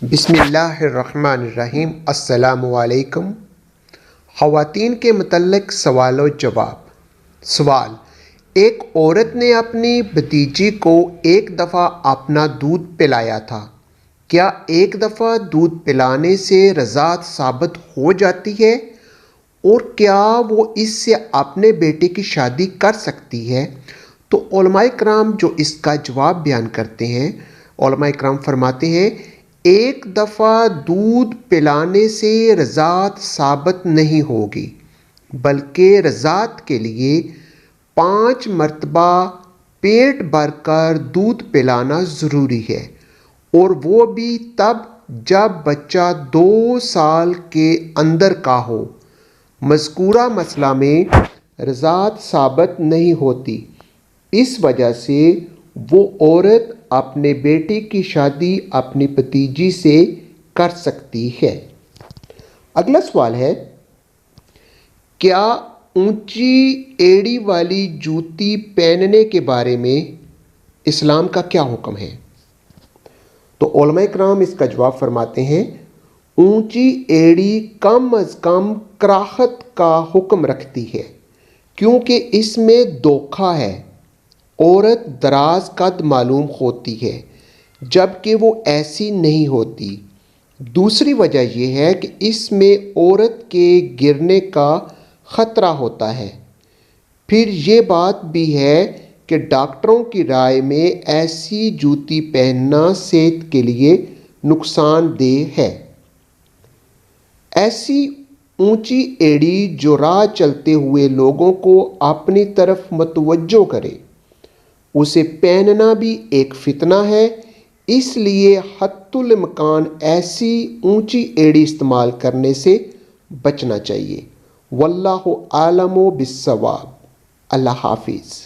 بسم اللہ الرحمن الرحیم۔ السلام علیکم۔ خواتین کے متعلق سوال و جواب۔ سوال: ایک عورت نے اپنی بھتیجی کو ایک دفعہ اپنا دودھ پلایا تھا، کیا ایک دفعہ دودھ پلانے سے رضاعت ثابت ہو جاتی ہے، اور کیا وہ اس سے اپنے بیٹے کی شادی کر سکتی ہے؟ تو علماء کرام جو اس کا جواب بیان کرتے ہیں، علماء کرام فرماتے ہیں ایک دفعہ دودھ پلانے سے رضاعت ثابت نہیں ہوگی، بلکہ رضاعت کے لیے 5 مرتبہ پیٹ بھر کر دودھ پلانا ضروری ہے، اور وہ بھی تب جب بچہ 2 سال کے اندر کا ہو۔ مذکورہ مسئلہ میں رضاعت ثابت نہیں ہوتی، اس وجہ سے وہ عورت اپنے بیٹے کی شادی اپنی بھتیجی سے کر سکتی ہے۔ اگلا سوال ہے، کیا اونچی ایڑی والی جوتی پہننے کے بارے میں اسلام کا کیا حکم ہے؟ تو علماء کرام اس کا جواب فرماتے ہیں اونچی ایڑی کم از کم کراہت کا حکم رکھتی ہے، کیونکہ اس میں دھوکہ ہے۔ عورت دراز قد معلوم ہوتی ہے، جبکہ وہ ایسی نہیں ہوتی۔ دوسری وجہ یہ ہے کہ اس میں عورت کے گرنے کا خطرہ ہوتا ہے۔ پھر یہ بات بھی ہے کہ ڈاکٹروں کی رائے میں ایسی جوتی پہننا صحت کے لیے نقصان دہ ہے۔ ایسی اونچی ایڑی جو راہ چلتے ہوئے لوگوں کو اپنی طرف متوجہ کرے، اسے پہننا بھی ایک فتنہ ہے، اس لیے حتی الامکان ایسی اونچی ایڑی استعمال کرنے سے بچنا چاہیے۔ واللہ اعلم بالصواب۔ اللہ حافظ۔